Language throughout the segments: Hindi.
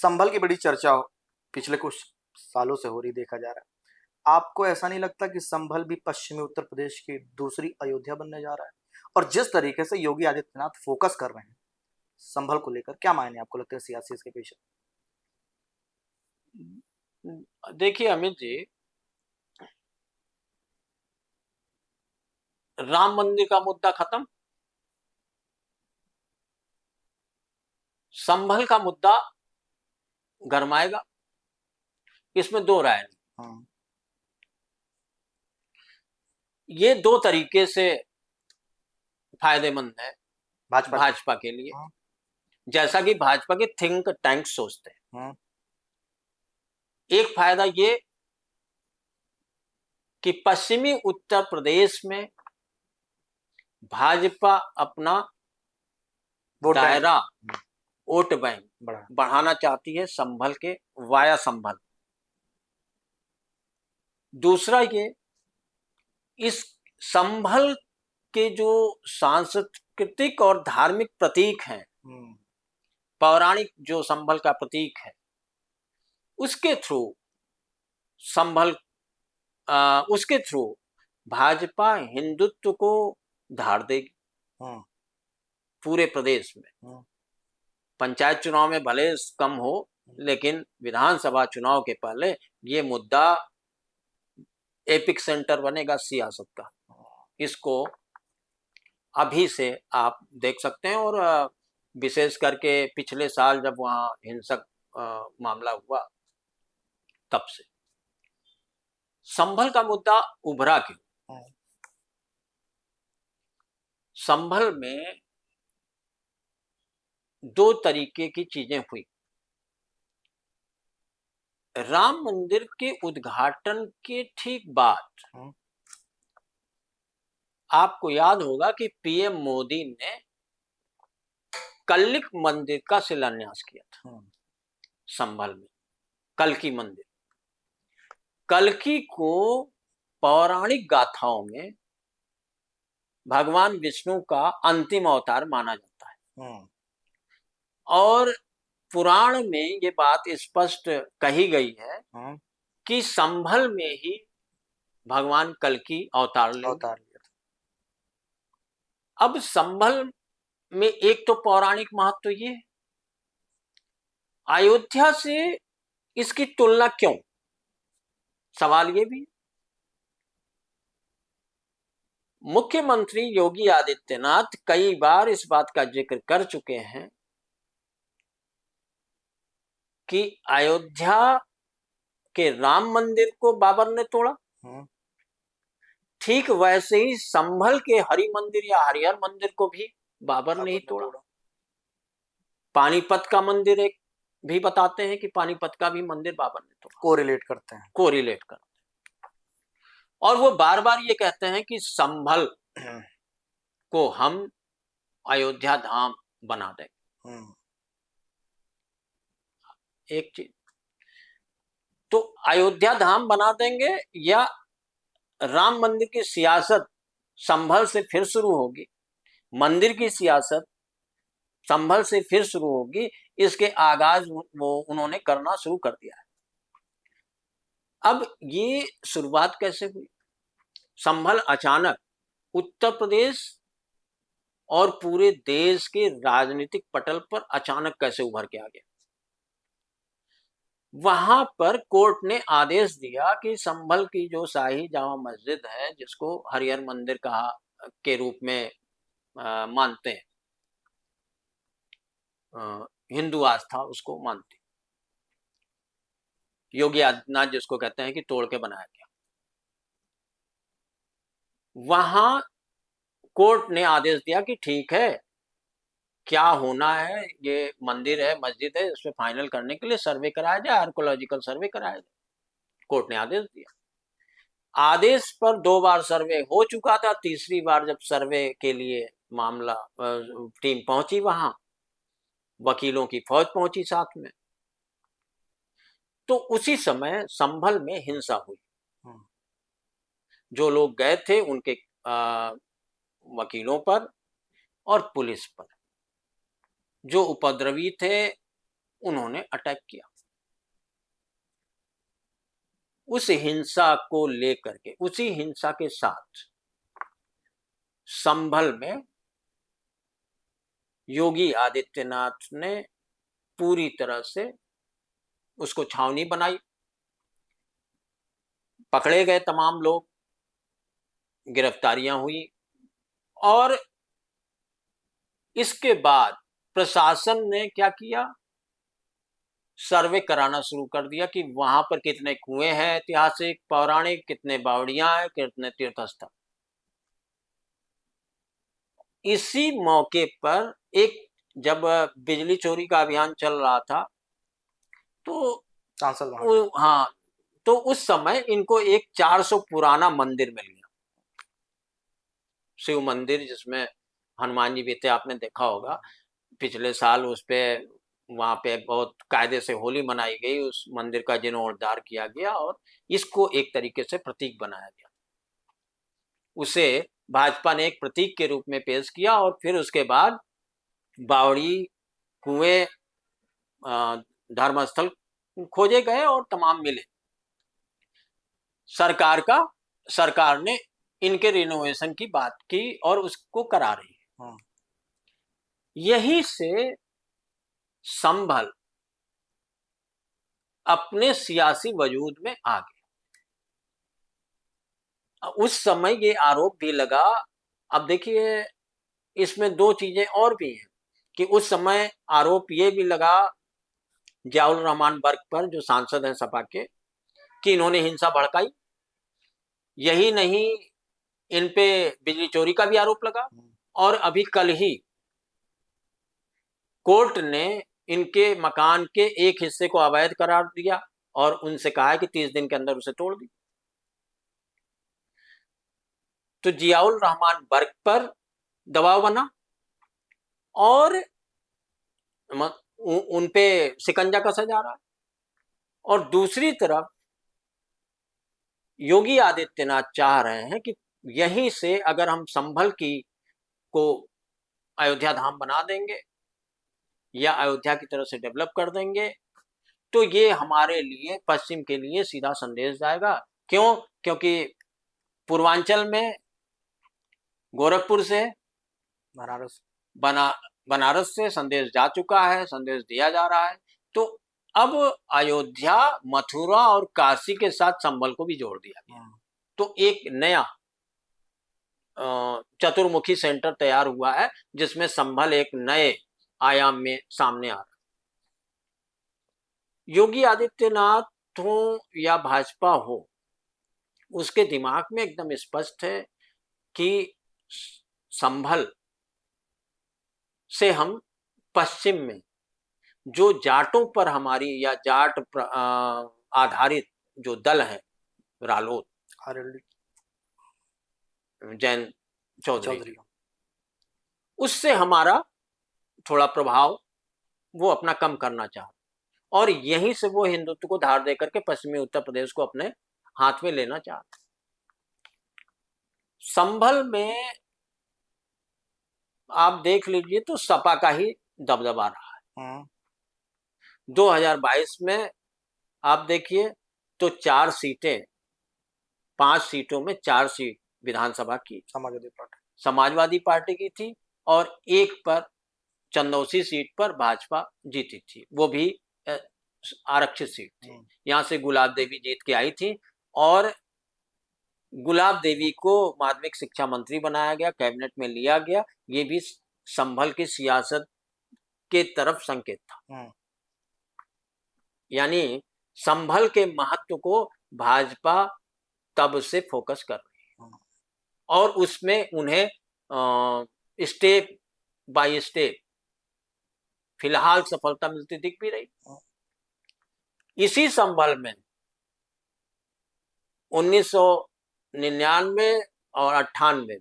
संभल की बड़ी चर्चा पिछले कुछ सालों से हो रही देखा जा रहा है। आपको ऐसा नहीं लगता कि संभल भी पश्चिमी उत्तर प्रदेश की दूसरी अयोध्या बनने जा रहा है? और जिस तरीके से योगी आदित्यनाथ फोकस कर रहे हैं संभल को लेकर, क्या मायने आपको लगते हैं सियासी इसके पीछे? देखिए अमित जी, राम मंदिर का मुद्दा खत्म, संभल का मुद्दा गरमाएगा, इसमें दो राय नहीं। हाँ, ये दो तरीके से फायदेमंद है भाजपा के। भाजपा के लिए, हाँ। जैसा कि भाजपा के थिंक टैंक सोचते हैं। हाँ। एक फायदा ये कि पश्चिमी उत्तर प्रदेश में भाजपा अपना वोट बैंक दायरा, वोट बैंक बढ़ा। बढ़ाना चाहती है संभल के वाया संभल। दूसरा ये, इस संभल के जो सांस्कृतिक और धार्मिक प्रतीक हैं, पौराणिक जो संभल का प्रतीक है, उसके थ्रू संभल उसके थ्रू भाजपा हिंदुत्व को धार देगी पूरे प्रदेश में। पंचायत चुनाव में भले कम हो, लेकिन विधानसभा चुनाव के पहले ये मुद्दा एपिक सेंटर बनेगा सियासत का। इसको अभी से आप देख सकते हैं, और विशेष करके पिछले साल जब वहाँ हिंसक मामला हुआ, तब से संभल का मुद्दा उभरा क्यों? संभल में दो तरीके की चीजें हुई। राम मंदिर के उद्घाटन के ठीक बाद आपको याद होगा कि पीएम मोदी ने कल्लिक मंदिर का शिलान्यास किया था संभल में। कल्कि मंदिर, कल्कि को पौराणिक गाथाओं में भगवान विष्णु का अंतिम अवतार माना जाता है, और पुराण में ये बात स्पष्ट कही गई है कि संभल में ही भगवान कल्कि अवतार लिया। अब संभल में एक तो पौराणिक महत्व ये है, अयोध्या से इसकी तुलना क्यों? सवाल ये भी। मुख्यमंत्री योगी आदित्यनाथ कई बार इस बात का जिक्र कर चुके हैं कि अयोध्या के राम मंदिर को बाबर ने तोड़ा, ठीक वैसे ही संभल के हरि मंदिर या हरिहर मंदिर को भी बाबर ने ही तोड़ा। पानीपत का मंदिर एक भी बताते हैं कि पानीपत का भी मंदिर बाबर ने तोड़ा। कोरिलेट करते हैं। और वो बार बार ये कहते हैं कि संभल को हम अयोध्या धाम बना देंगे। एक चीज तो अयोध्या धाम बना देंगे, या राम मंदिर की सियासत संभल से फिर शुरू होगी, मंदिर की सियासत संभल से फिर शुरू होगी, इसके आगाज वो उन्होंने करना शुरू कर दिया है। अब ये शुरुआत कैसे हुई? संभल अचानक उत्तर प्रदेश और पूरे देश के राजनीतिक पटल पर अचानक कैसे उभर के आ गया? वहां पर कोर्ट ने आदेश दिया कि संभल की जो शाही जामा मस्जिद है, जिसको हरिहर मंदिर कहा के रूप में मानते हैं, हिंदू आस्था उसको मानती, योगी आदित्यनाथ जिसको कहते हैं कि तोड़ के बनाया गया, वहां कोर्ट ने आदेश दिया कि ठीक है, क्या होना है, ये मंदिर है, मस्जिद है, इसमें फाइनल करने के लिए सर्वे कराया जाए, आर्कोलॉजिकल सर्वे कराया जाए। कोर्ट ने आदेश दिया। आदेश पर 2 बार सर्वे हो चुका था, तीसरी बार जब सर्वे के लिए मामला टीम पहुंची, वहां वकीलों की फौज पहुंची साथ में, तो उसी समय संभल में हिंसा हुई। जो लोग गए थे उनके वकीलों पर और पुलिस पर, जो उपद्रवी थे उन्होंने अटैक किया। उस हिंसा को लेकर के, उसी हिंसा के साथ संभल में योगी आदित्यनाथ ने पूरी तरह से उसको छावनी बनाई, पकड़े गए तमाम लोग, गिरफ्तारियां हुई, और इसके बाद प्रशासन ने क्या किया, सर्वे कराना शुरू कर दिया कि वहां पर कितने कुएं हैं ऐतिहासिक पौराणिक, कितने बावड़ियां हैं, कितने तीर्थस्थल। इसी मौके पर एक जब बिजली चोरी का अभियान चल रहा था तो सांसद वहां हाँ, तो उस समय इनको एक 400 पुराना मंदिर मिल गया, शिव मंदिर जिसमें हनुमान जी भी थे, आपने देखा होगा। पिछले साल उस पे वहां पे बहुत कायदे से होली मनाई गई, उस मंदिर का जीर्णोद्धार किया गया और इसको एक तरीके से प्रतीक बनाया गया। उसे भाजपा ने एक प्रतीक के रूप में पेश किया और फिर उसके बाद बावड़ी, कुएं, धर्मस्थल खोजे गए और तमाम मिले। सरकार ने इनके रिनोवेशन की बात की और उसको करा रही है। यही से संभल अपने सियासी वजूद में आ गया। उस समय ये आरोप भी लगा, अब देखिए इसमें दो चीजें और भी हैं कि उस समय आरोप ये भी लगा जियाउर रहमान बर्क पर, जो सांसद हैं सपा के, कि इन्होंने हिंसा भड़काई। यही नहीं, इन पे बिजली चोरी का भी आरोप लगा और अभी कल ही कोर्ट ने इनके मकान के एक हिस्से को अवैध करार दिया और उनसे कहा है कि 30 दिन के अंदर उसे तोड़ दी। तो जियाउर रहमान बर्क पर दबाव बना और उन पे शिकंजा कसा जा रहा है, और दूसरी तरफ योगी आदित्यनाथ चाह रहे हैं कि यहीं से अगर हम संभल को अयोध्या धाम बना देंगे या अयोध्या की तरह से डेवलप कर देंगे तो ये हमारे लिए, पश्चिम के लिए सीधा संदेश जाएगा। क्यों? क्योंकि पूर्वांचल में गोरखपुर से बनारस से संदेश जा चुका है, संदेश दिया जा रहा है, तो अब अयोध्या, मथुरा और काशी के साथ संभल को भी जोड़ दिया गया। तो एक नया चतुर्मुखी सेंटर तैयार हुआ है जिसमें संभल एक नए आयाम में सामने आ रहा है। योगी आदित्यनाथ हो या भाजपा हो, उसके दिमाग में एकदम स्पष्ट है कि संभल से हम पश्चिम में जो जाटों पर हमारी या जाट आधारित जो दल है, रालोद, जैन चौधरी, उससे हमारा थोड़ा प्रभाव वो अपना कम करना चाहता और यहीं से वो हिंदुत्व को धार देकर के पश्चिमी उत्तर प्रदेश को अपने हाथ में लेना चाहता। संभल में आप देख लीजिए तो सपा का ही दबदबा रहा है। 2022 में आप देखिए तो 4 सीटें, 5 सीटों में 4 सीट विधानसभा की समाजवादी पार्टी की थी और एक पर चंदौसी सीट पर भाजपा जीती थी, वो भी आरक्षित सीट थी। यहाँ से गुलाब देवी जीत के आई थी और गुलाब देवी को माध्यमिक शिक्षा मंत्री बनाया गया, कैबिनेट में लिया गया। ये भी संभल की सियासत के तरफ संकेत था। यानी संभल के महत्व को भाजपा तब से फोकस कर रही है और उसमें उन्हें स्टेप बाय स्टेप फिलहाल सफलता मिलती दिख भी रही। इसी संभल में 1999 और 98 में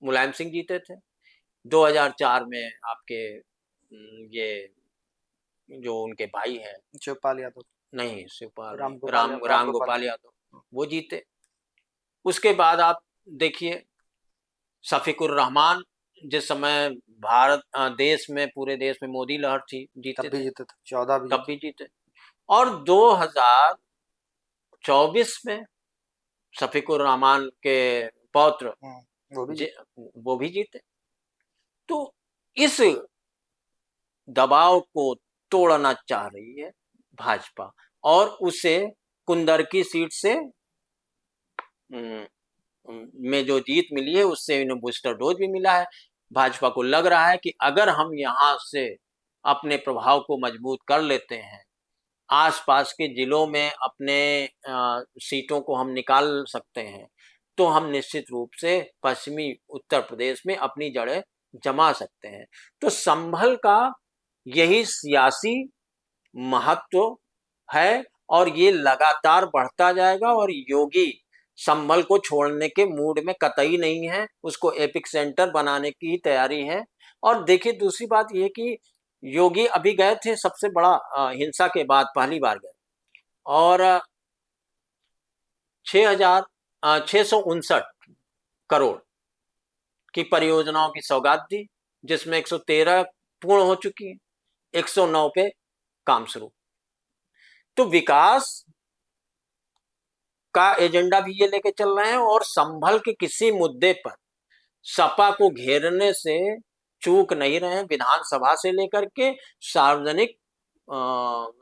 मुलायम सिंह जीते थे। 2004 में आपके ये जो उनके भाई हैं शिवपाल यादव, नहीं शिवपाल, राम गोपाल यादव, वो जीते। उसके बाद आप देखिए शफीकुर रहमान जिस समय भारत देश में, पूरे देश में मोदी लहर थी, जीते तब भी थे, जीते थे, 14 भी तब भी जीते। और 2024 में शफीकुर रहमान के पौत्र वो भी जे- वो भी जीते। तो इस दबाव को तोड़ना चाह रही है भाजपा, और उसे कुंदर की सीट से में जो जीत मिली है उससे इन्हें बूस्टर डोज भी मिला है। भाजपा को लग रहा है कि अगर हम यहाँ से अपने प्रभाव को मजबूत कर लेते हैं, आसपास के जिलों में अपने सीटों को हम निकाल सकते हैं, तो हम निश्चित रूप से पश्चिमी उत्तर प्रदेश में अपनी जड़ें जमा सकते हैं। तो संभल का यही सियासी महत्व है, और ये लगातार बढ़ता जाएगा। और योगी संभल को छोड़ने के मूड में कतई नहीं है, उसको एपिक सेंटर बनाने की तैयारी है। और देखिए, दूसरी बात यह कि योगी अभी गए थे, सबसे बड़ा हिंसा के बाद पहली बार गए, और 6,659 करोड़ की परियोजनाओं की सौगात दी, जिसमें 113 पूर्ण हो चुकी है, 109 पे काम शुरू। तो विकास का एजेंडा भी ये लेके चल रहे हैं, और संभल के किसी मुद्दे पर सपा को घेरने से चूक नहीं रहे हैं, विधानसभा से लेकर के सार्वजनिक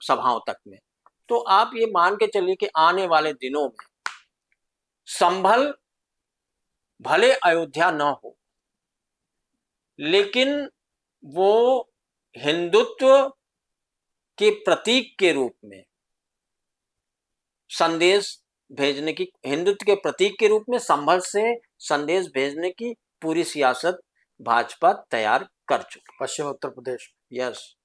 सभाओं तक में। तो आप ये मान के चलिए कि आने वाले दिनों में संभल भले अयोध्या न हो, लेकिन वो हिंदुत्व के प्रतीक के रूप में संदेश भेजने की, हिंदुत्व के प्रतीक के रूप में संभल से संदेश भेजने की पूरी सियासत भाजपा तैयार कर चुकी। पश्चिम उत्तर प्रदेश। यस।